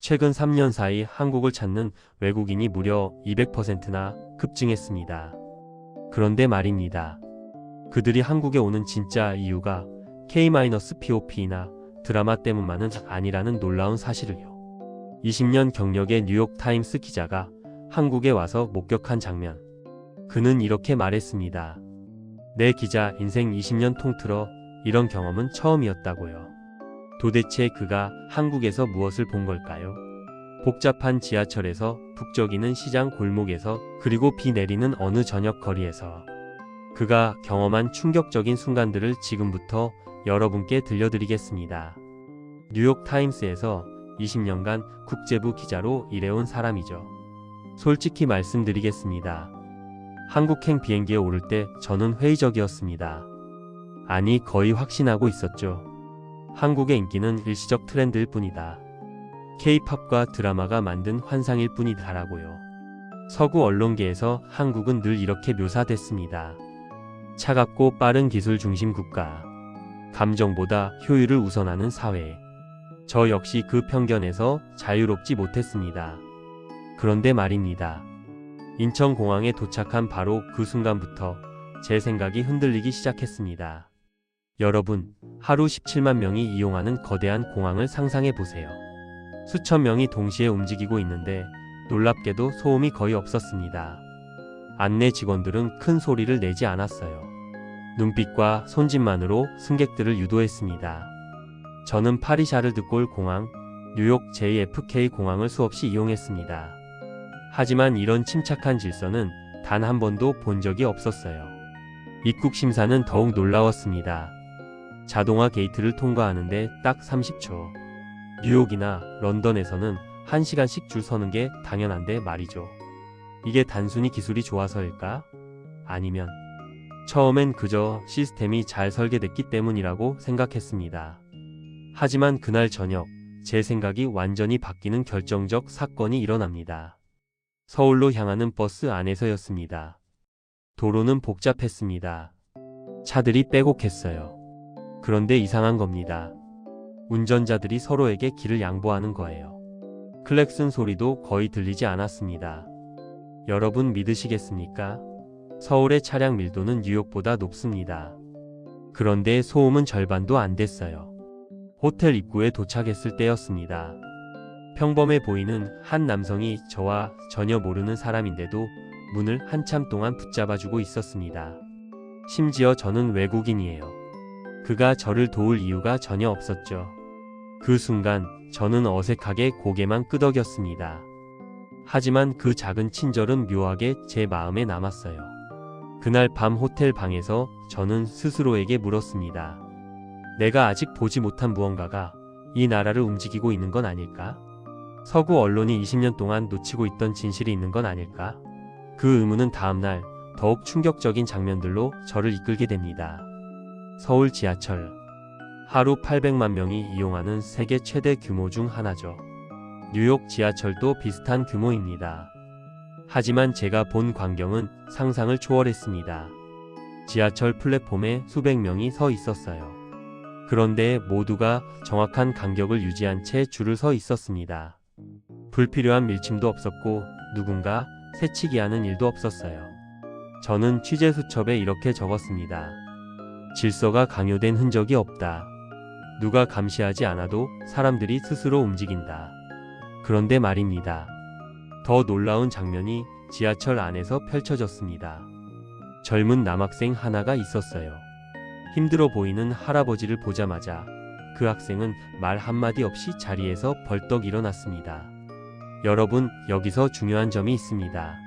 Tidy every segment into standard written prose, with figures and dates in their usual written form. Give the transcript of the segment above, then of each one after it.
최근 3년 사이 한국을 찾는 외국인이 무려 200%나 급증했습니다. 그런데 말입니다. 그들이 한국에 오는 진짜 이유가 K-POP나 드라마 때문만은 아니라는 놀라운 사실을요. 20년 경력의 뉴욕타임스 기자가 한국에 와서 목격한 장면. 그는 이렇게 말했습니다. 내 기자 인생 20년 통틀어 이런 경험은 처음이었다고요. 도대체 그가 한국에서 무엇을 본 걸까요? 복잡한 지하철에서, 북적이는 시장 골목에서, 그리고 비 내리는 어느 저녁 거리에서 그가 경험한 충격적인 순간들을 지금부터 여러분께 들려드리겠습니다. 뉴욕타임스에서 20년간 국제부 기자로 일해온 사람이죠. 솔직히 말씀드리겠습니다. 한국행 비행기에 오를 때 저는 회의적이었습니다. 아니, 거의 확신하고 있었죠. 한국의 인기는 일시적 트렌드일 뿐이다. K-팝과 드라마가 만든 환상일 뿐이다라고요. 서구 언론계에서 한국은 늘 이렇게 묘사됐습니다. 차갑고 빠른 기술 중심 국가. 감정보다 효율을 우선하는 사회. 저 역시 그 편견에서 자유롭지 못했습니다. 그런데 말입니다. 인천공항에 도착한 바로 그 순간부터 제 생각이 흔들리기 시작했습니다. 여러분, 하루 17만 명이 이용하는 거대한 공항을 상상해 보세요. 수천 명이 동시에 움직이고 있는데 놀랍게도 소음이 거의 없었습니다. 안내 직원들은 큰 소리를 내지 않았어요. 눈빛과 손짓만으로 승객들을 유도했습니다. 저는 파리샤를 드골 공항, 뉴욕 JFK 공항을 수없이 이용했습니다. 하지만 이런 침착한 질서는 단 한 번도 본 적이 없었어요. 입국 심사는 더욱 놀라웠습니다. 자동화 게이트를 통과하는데 딱 30초. 뉴욕이나 런던에서는 1시간씩 줄 서는 게 당연한데 말이죠. 이게 단순히 기술이 좋아서일까? 아니면 처음엔 그저 시스템이 잘 설계됐기 때문이라고 생각했습니다. 하지만 그날 저녁 제 생각이 완전히 바뀌는 결정적 사건이 일어납니다. 서울로 향하는 버스 안에서였습니다. 도로는 복잡했습니다. 차들이 빼곡했어요. 그런데 이상한 겁니다. 운전자들이 서로에게 길을 양보하는 거예요. 클렉슨 소리도 거의 들리지 않았습니다. 여러분 믿으시겠습니까? 서울의 차량 밀도는 뉴욕보다 높습니다. 그런데 소음은 절반도 안 됐어요. 호텔 입구에 도착했을 때였습니다. 평범해 보이는 한 남성이 저와 전혀 모르는 사람인데도 문을 한참 동안 붙잡아주고 있었습니다. 심지어 저는 외국인이에요. 그가 저를 도울 이유가 전혀 없었죠. 그 순간 저는 어색하게 고개만 끄덕였습니다. 하지만 그 작은 친절은 묘하게 제 마음에 남았어요. 그날 밤 호텔 방에서 저는 스스로에게 물었습니다. 내가 아직 보지 못한 무언가가 이 나라를 움직이고 있는 건 아닐까? 서구 언론이 20년 동안 놓치고 있던 진실이 있는 건 아닐까? 그 의문은 다음날 더욱 충격적인 장면들로 저를 이끌게 됩니다. 서울 지하철. 하루 800만 명이 이용하는 세계 최대 규모 중 하나죠. 뉴욕 지하철도 비슷한 규모입니다. 하지만 제가 본 광경은 상상을 초월했습니다. 지하철 플랫폼에 수백 명이 서 있었어요. 그런데 모두가 정확한 간격을 유지한 채 줄을 서 있었습니다. 불필요한 밀침도 없었고 누군가 새치기 하는 일도 없었어요. 저는 취재 수첩에 이렇게 적었습니다. 질서가 강요된 흔적이 없다. 누가 감시하지 않아도 사람들이 스스로 움직인다. 그런데 말입니다. 더 놀라운 장면이 지하철 안에서 펼쳐졌습니다. 젊은 남학생 하나가 있었어요. 힘들어 보이는 할아버지를 보자마자 그 학생은 말 한마디 없이 자리에서 벌떡 일어났습니다. 여러분, 여기서 중요한 점이 있습니다.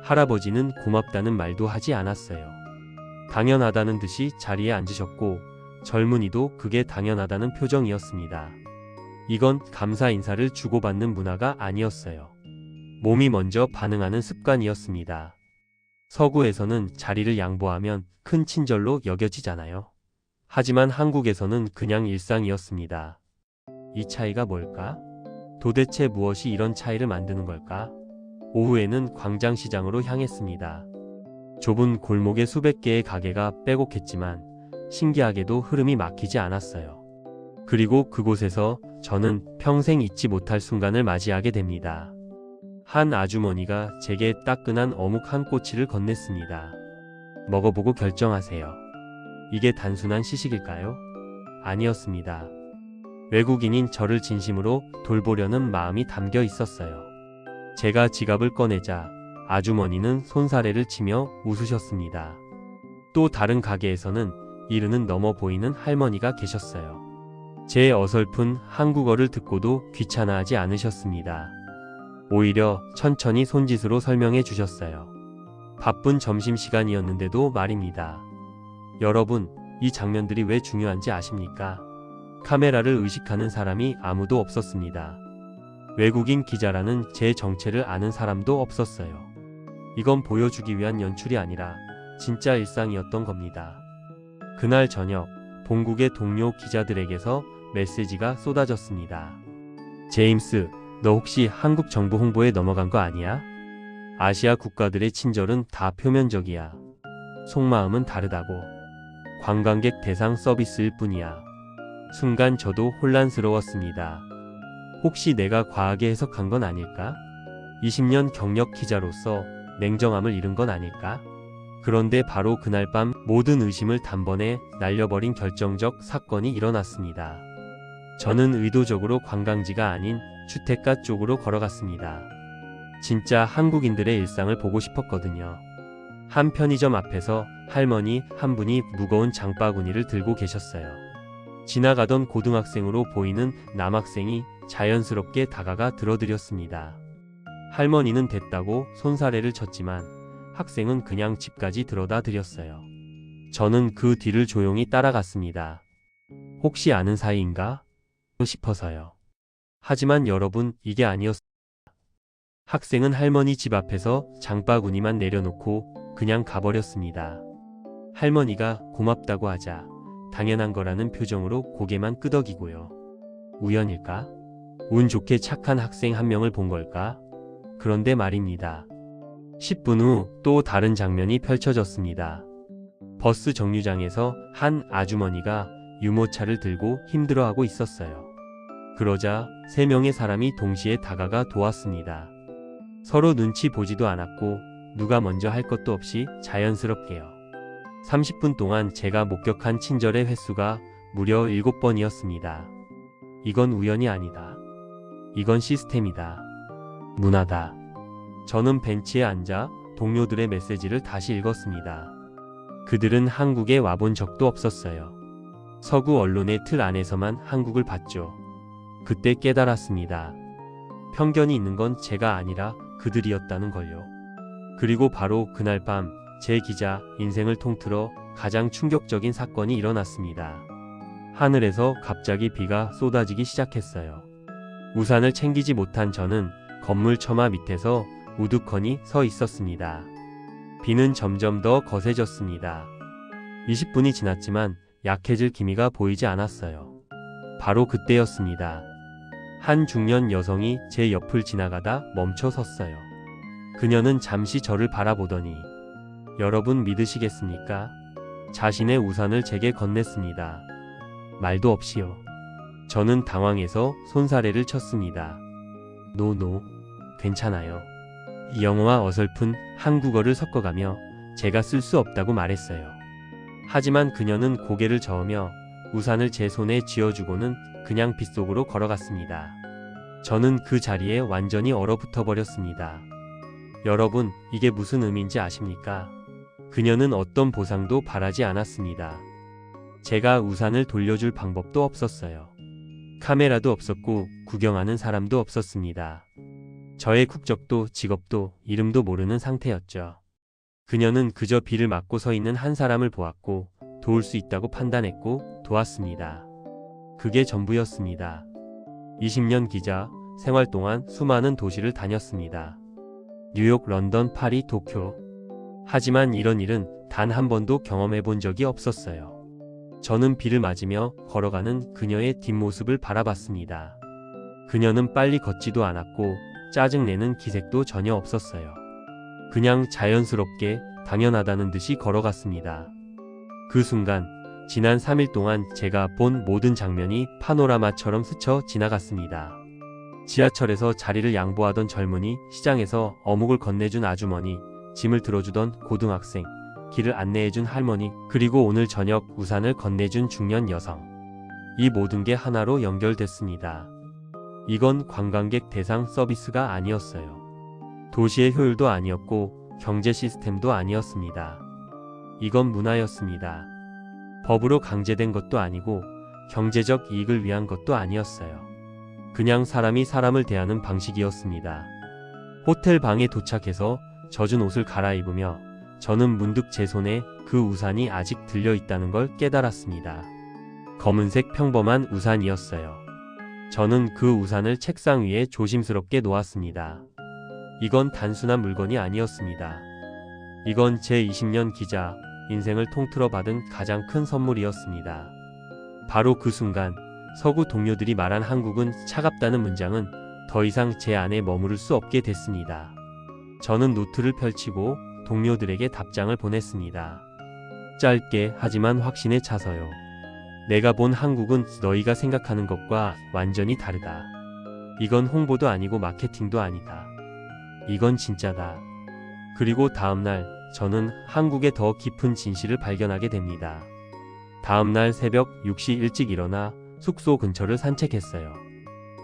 할아버지는 고맙다는 말도 하지 않았어요. 당연하다는 듯이 자리에 앉으셨고 젊은이도 그게 당연하다는 표정이었습니다. 이건 감사 인사를 주고받는 문화가 아니었어요. 몸이 먼저 반응하는 습관이었습니다. 서구에서는 자리를 양보하면 큰 친절로 여겨지잖아요. 하지만 한국에서는 그냥 일상이었습니다. 이 차이가 뭘까? 도대체 무엇이 이런 차이를 만드는 걸까? 오후에는 광장시장으로 향했습니다. 좁은 골목에 수백 개의 가게가 빼곡했지만 신기하게도 흐름이 막히지 않았어요. 그리고 그곳에서 저는 평생 잊지 못할 순간을 맞이하게 됩니다. 한 아주머니가 제게 따끈한 어묵 한 꼬치를 건넸습니다. 먹어보고 결정하세요. 이게 단순한 시식일까요? 아니었습니다. 외국인인 저를 진심으로 돌보려는 마음이 담겨 있었어요. 제가 지갑을 꺼내자 아주머니는 손사래를 치며 웃으셨습니다. 또 다른 가게에서는 이르는 넘어 보이는 할머니가 계셨어요. 제 어설픈 한국어를 듣고도 귀찮아하지 않으셨습니다. 오히려 천천히 손짓으로 설명해 주셨어요. 바쁜 점심시간이었는데도 말입니다. 여러분, 이 장면들이 왜 중요한지 아십니까? 카메라를 의식하는 사람이 아무도 없었습니다. 외국인 기자라는 제 정체를 아는 사람도 없었어요. 이건 보여주기 위한 연출이 아니라 진짜 일상이었던 겁니다. 그날 저녁, 본국의 동료 기자들에게서 메시지가 쏟아졌습니다. 제임스, 너 혹시 한국 정부 홍보에 넘어간 거 아니야? 아시아 국가들의 친절은 다 표면적이야. 속마음은 다르다고. 관광객 대상 서비스일 뿐이야. 순간 저도 혼란스러웠습니다. 혹시 내가 과하게 해석한 건 아닐까? 20년 경력 기자로서 냉정함을 잃은 건 아닐까? 그런데 바로 그날 밤 모든 의심을 단번에 날려버린 결정적 사건이 일어났습니다. 저는 의도적으로 관광지가 아닌 주택가 쪽으로 걸어갔습니다. 진짜 한국인들의 일상을 보고 싶었거든요. 한 편의점 앞에서 할머니 한 분이 무거운 장바구니를 들고 계셨어요. 지나가던 고등학생으로 보이는 남학생이 자연스럽게 다가가 들어드렸습니다. 할머니는 됐다고 손사래를 쳤지만 학생은 그냥 집까지 들어다 드렸어요. 저는 그 뒤를 조용히 따라갔습니다. 혹시 아는 사이인가? 싶어서요. 하지만 여러분, 이게 아니었습니다. 학생은 할머니 집 앞에서 장바구니만 내려놓고 그냥 가버렸습니다. 할머니가 고맙다고 하자 당연한 거라는 표정으로 고개만 끄덕이고요. 우연일까? 운 좋게 착한 학생 한 명을 본 걸까? 그런데 말입니다. 10분 후 또 다른 장면이 펼쳐졌습니다. 버스 정류장에서 한 아주머니가 유모차를 들고 힘들어하고 있었어요. 그러자 3명의 사람이 동시에 다가가 도왔습니다. 서로 눈치 보지도 않았고 누가 먼저 할 것도 없이 자연스럽게요. 30분 동안 제가 목격한 친절의 횟수가 무려 7번이었습니다. 이건 우연이 아니다. 이건 시스템이다. 문화다. 저는 벤치에 앉아 동료들의 메시지를 다시 읽었습니다. 그들은 한국에 와본 적도 없었어요. 서구 언론의 틀 안에서만 한국을 봤죠. 그때 깨달았습니다. 편견이 있는 건 제가 아니라 그들이었다는 걸요. 그리고 바로 그날 밤 제 기자 인생을 통틀어 가장 충격적인 사건이 일어났습니다. 하늘에서 갑자기 비가 쏟아지기 시작했어요. 우산을 챙기지 못한 저는 건물 처마 밑에서 우두커니 서 있었습니다. 비는 점점 더 거세졌습니다. 20분이 지났지만 약해질 기미가 보이지 않았어요. 바로 그때였습니다. 한 중년 여성이 제 옆을 지나가다 멈춰 섰어요. 그녀는 잠시 저를 바라보더니 여러분 믿으시겠습니까? 자신의 우산을 제게 건넸습니다. 말도 없이요. 저는 당황해서 손사래를 쳤습니다. 노, 괜찮아요. 영어와 어설픈 한국어를 섞어가며 제가 쓸 수 없다고 말했어요. 하지만 그녀는 고개를 저으며 우산을 제 손에 쥐어주고는 그냥 빗속으로 걸어갔습니다. 저는 그 자리에 완전히 얼어붙어 버렸습니다. 여러분, 이게 무슨 의미인지 아십니까? 그녀는 어떤 보상도 바라지 않았습니다. 제가 우산을 돌려줄 방법도 없었어요. 카메라도 없었고 구경하는 사람도 없었습니다. 저의 국적도 직업도 이름도 모르는 상태였죠. 그녀는 그저 비를 맞고 서 있는 한 사람을 보았고 도울 수 있다고 판단했고 도왔습니다. 그게 전부였습니다. 20년 기자 생활 동안 수많은 도시를 다녔습니다. 뉴욕, 런던, 파리, 도쿄. 하지만 이런 일은 단 한 번도 경험해 본 적이 없었어요. 저는 비를 맞으며 걸어가는 그녀의 뒷모습을 바라봤습니다. 그녀는 빨리 걷지도 않았고 짜증내는 기색도 전혀 없었어요. 그냥 자연스럽게 당연하다는 듯이 걸어갔습니다. 그 순간 지난 3일 동안 제가 본 모든 장면이 파노라마처럼 스쳐 지나갔습니다. 지하철에서 자리를 양보하던 젊은이, 시장에서 어묵을 건네준 아주머니, 짐을 들어주던 고등학생, 길을 안내해준 할머니, 그리고 오늘 저녁 우산을 건네준 중년 여성. 이 모든 게 하나로 연결됐습니다. 이건 관광객 대상 서비스가 아니었어요. 도시의 효율도 아니었고 경제 시스템도 아니었습니다. 이건 문화였습니다. 법으로 강제된 것도 아니고 경제적 이익을 위한 것도 아니었어요. 그냥 사람이 사람을 대하는 방식이었습니다. 호텔 방에 도착해서 젖은 옷을 갈아입으며 저는 문득 제 손에 그 우산이 아직 들려 있다는 걸 깨달았습니다. 검은색 평범한 우산이었어요. 저는 그 우산을 책상 위에 조심스럽게 놓았습니다. 이건 단순한 물건이 아니었습니다. 이건 제 20년 기자 인생을 통틀어 받은 가장 큰 선물이었습니다. 바로 그 순간 서구 동료들이 말한 한국은 차갑다는 문장은 더 이상 제 안에 머무를 수 없게 됐습니다. 저는 노트를 펼치고 동료들에게 답장을 보냈습니다. 짧게 하지만 확신에 차서요. 내가 본 한국은 너희가 생각하는 것과 완전히 다르다. 이건 홍보도 아니고 마케팅도 아니다. 이건 진짜다. 그리고 다음날 저는 한국의 더 깊은 진실을 발견하게 됩니다. 다음날 새벽 6시 일찍 일어나 숙소 근처를 산책했어요.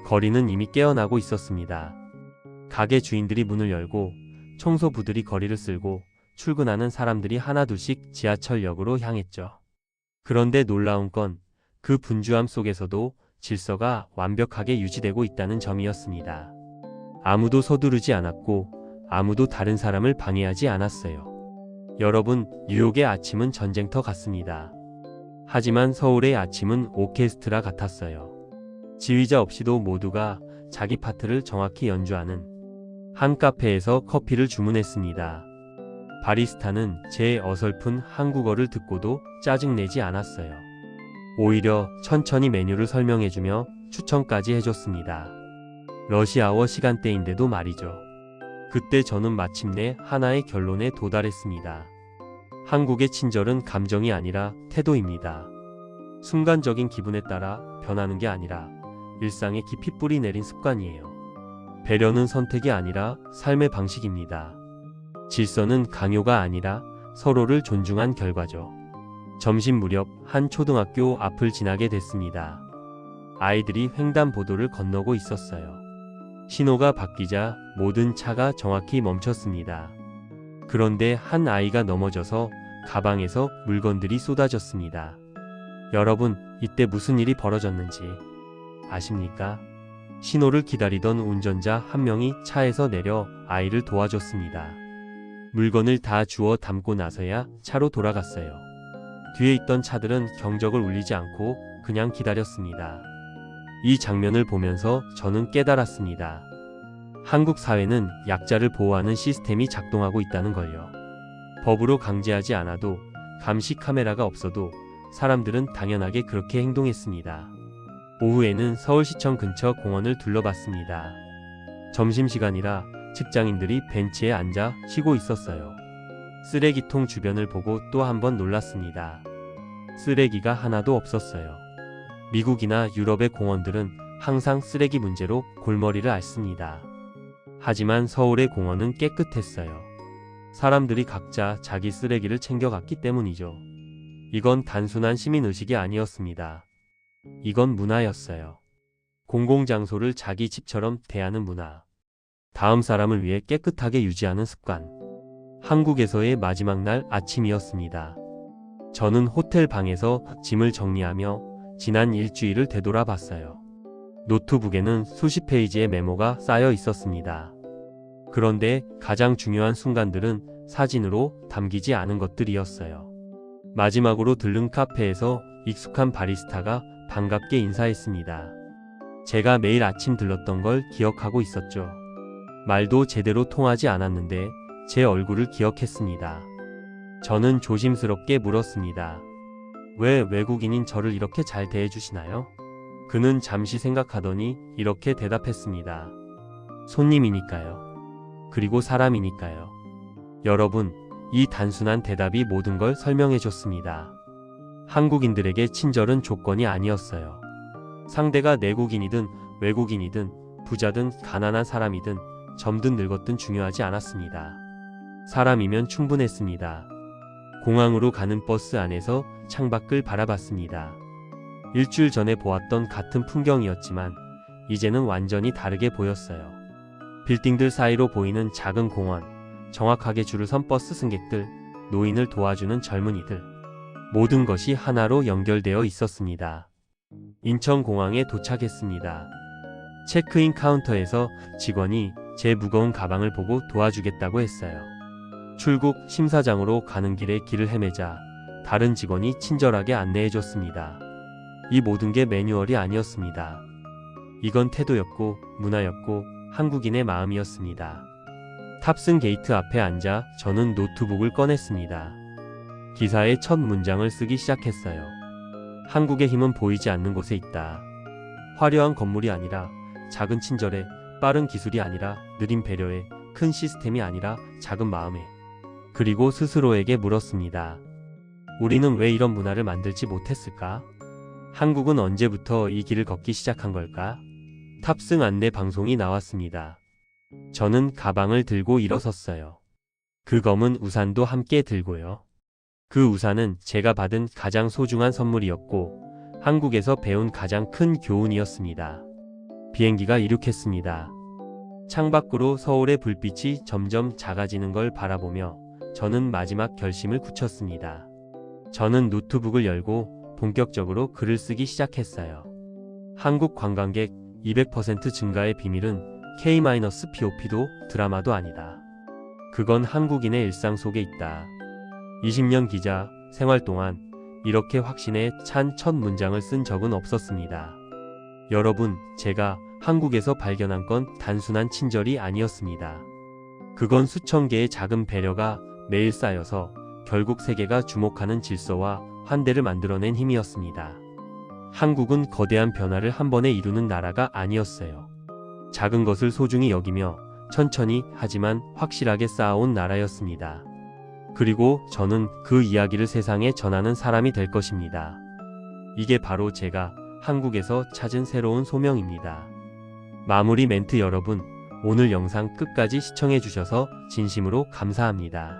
거리는 이미 깨어나고 있었습니다. 가게 주인들이 문을 열고 청소부들이 거리를 쓸고 출근하는 사람들이 하나둘씩 지하철역으로 향했죠. 그런데 놀라운 건 그 분주함 속에서도 질서가 완벽하게 유지되고 있다는 점이었습니다. 아무도 서두르지 않았고 아무도 다른 사람을 방해하지 않았어요. 여러분, 뉴욕의 아침은 전쟁터 같습니다. 하지만 서울의 아침은 오케스트라 같았어요. 지휘자 없이도 모두가 자기 파트를 정확히 연주하는 한 카페에서 커피를 주문했습니다. 바리스타는 제 어설픈 한국어를 듣고도 짜증내지 않았어요. 오히려 천천히 메뉴를 설명해주며 추천까지 해줬습니다. 러시아워 시간대인데도 말이죠. 그때 저는 마침내 하나의 결론에 도달했습니다. 한국의 친절은 감정이 아니라 태도입니다. 순간적인 기분에 따라 변하는 게 아니라 일상에 깊이 뿌리 내린 습관이에요. 배려는 선택이 아니라 삶의 방식입니다. 질서는 강요가 아니라 서로를 존중한 결과죠. 점심 무렵 한 초등학교 앞을 지나게 됐습니다. 아이들이 횡단보도를 건너고 있었어요. 신호가 바뀌자 모든 차가 정확히 멈췄습니다. 그런데 한 아이가 넘어져서 가방에서 물건들이 쏟아졌습니다. 여러분, 이때 무슨 일이 벌어졌는지 아십니까? 신호를 기다리던 운전자 한 명이 차에서 내려 아이를 도와줬습니다. 물건을 다 주워 담고 나서야 차로 돌아갔어요. 뒤에 있던 차들은 경적을 울리지 않고 그냥 기다렸습니다. 이 장면을 보면서 저는 깨달았습니다. 한국 사회는 약자를 보호하는 시스템이 작동하고 있다는 걸요. 법으로 강제하지 않아도, 감시 카메라가 없어도 사람들은 당연하게 그렇게 행동했습니다. 오후에는 서울시청 근처 공원을 둘러봤습니다. 점심시간이라 직장인들이 벤치에 앉아 쉬고 있었어요. 쓰레기통 주변을 보고 또 한 번 놀랐습니다. 쓰레기가 하나도 없었어요. 미국이나 유럽의 공원들은 항상 쓰레기 문제로 골머리를 앓습니다. 하지만 서울의 공원은 깨끗했어요. 사람들이 각자 자기 쓰레기를 챙겨갔기 때문이죠. 이건 단순한 시민의식이 아니었습니다. 이건 문화였어요. 공공장소를 자기 집처럼 대하는 문화. 다음 사람을 위해 깨끗하게 유지하는 습관. 한국에서의 마지막 날 아침이었습니다. 저는 호텔 방에서 짐을 정리하며 지난 일주일을 되돌아봤어요. 노트북에는 수십 페이지의 메모가 쌓여 있었습니다. 그런데 가장 중요한 순간들은 사진으로 담기지 않은 것들이었어요. 마지막으로 들른 카페에서 익숙한 바리스타가 반갑게 인사했습니다. 제가 매일 아침 들렀던 걸 기억하고 있었죠. 말도 제대로 통하지 않았는데 제 얼굴을 기억했습니다. 저는 조심스럽게 물었습니다. 왜 외국인인 저를 이렇게 잘 대해주시나요? 그는 잠시 생각하더니 이렇게 대답했습니다. 손님이니까요. 그리고 사람이니까요. 여러분, 이 단순한 대답이 모든 걸 설명해줬습니다. 한국인들에게 친절은 조건이 아니었어요. 상대가 내국인이든 외국인이든 부자든 가난한 사람이든 젊든 늙었든 중요하지 않았습니다. 사람이면 충분했습니다. 공항으로 가는 버스 안에서 창밖을 바라봤습니다. 일주일 전에 보았던 같은 풍경이었지만 이제는 완전히 다르게 보였어요. 빌딩들 사이로 보이는 작은 공원, 정확하게 줄을 선 버스 승객들, 노인을 도와주는 젊은이들. 모든 것이 하나로 연결되어 있었습니다. 인천공항에 도착했습니다. 체크인 카운터에서 직원이 제 무거운 가방을 보고 도와주겠다고 했어요. 출국 심사장으로 가는 길에 길을 헤매자 다른 직원이 친절하게 안내해줬습니다. 이 모든 게 매뉴얼이 아니었습니다. 이건 태도였고 문화였고 한국인의 마음이었습니다. 탑승 게이트 앞에 앉아 저는 노트북을 꺼냈습니다. 기사의 첫 문장을 쓰기 시작했어요. 한국의 힘은 보이지 않는 곳에 있다. 화려한 건물이 아니라 작은 친절에, 빠른 기술이 아니라 느린 배려에, 큰 시스템이 아니라 작은 마음에. 그리고 스스로에게 물었습니다. 우리는 왜 이런 문화를 만들지 못했을까? 한국은 언제부터 이 길을 걷기 시작한 걸까? 탑승 안내 방송이 나왔습니다. 저는 가방을 들고 일어섰어요. 그 검은 우산도 함께 들고요. 그 우산은 제가 받은 가장 소중한 선물이었고 한국에서 배운 가장 큰 교훈이었습니다. 비행기가 이륙했습니다. 창밖으로 서울의 불빛이 점점 작아지는 걸 바라보며 저는 마지막 결심을 굳혔습니다. 저는 노트북을 열고 본격적으로 글을 쓰기 시작했어요. 한국 관광객 200% 증가의 비밀은 K-POP도 드라마도 아니다. 그건 한국인의 일상 속에 있다. 20년 기자 생활 동안 이렇게 확신에 찬 첫 문장을 쓴 적은 없었습니다. 여러분, 제가 한국에서 발견한 건 단순한 친절이 아니었습니다. 그건 수천 개의 작은 배려가 매일 쌓여서 결국 세계가 주목하는 질서와 환대를 만들어낸 힘이었습니다. 한국은 거대한 변화를 한 번에 이루는 나라가 아니었어요. 작은 것을 소중히 여기며 천천히 하지만 확실하게 쌓아온 나라였습니다. 그리고 저는 그 이야기를 세상에 전하는 사람이 될 것입니다. 이게 바로 제가 한국에서 찾은 새로운 소명입니다. 마무리 멘트 여러분, 오늘 영상 끝까지 시청해주셔서 진심으로 감사합니다.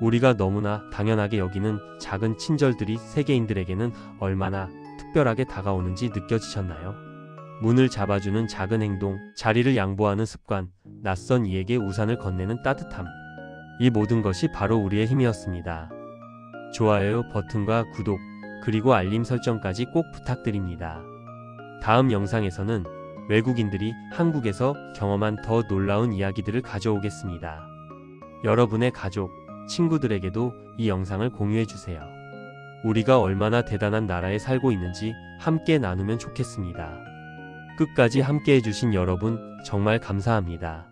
우리가 너무나 당연하게 여기는 작은 친절들이 세계인들에게는 얼마나 특별하게 다가오는지 느껴지셨나요? 문을 잡아주는 작은 행동, 자리를 양보하는 습관, 낯선 이에게 우산을 건네는 따뜻함. 이 모든 것이 바로 우리의 힘이었습니다. 좋아요 버튼과 구독, 그리고 알림 설정까지 꼭 부탁드립니다. 다음 영상에서는 외국인들이 한국에서 경험한 더 놀라운 이야기들을 가져오겠습니다. 여러분의 가족, 친구들에게도 이 영상을 공유해주세요. 우리가 얼마나 대단한 나라에 살고 있는지 함께 나누면 좋겠습니다. 끝까지 함께 해주신 여러분 정말 감사합니다.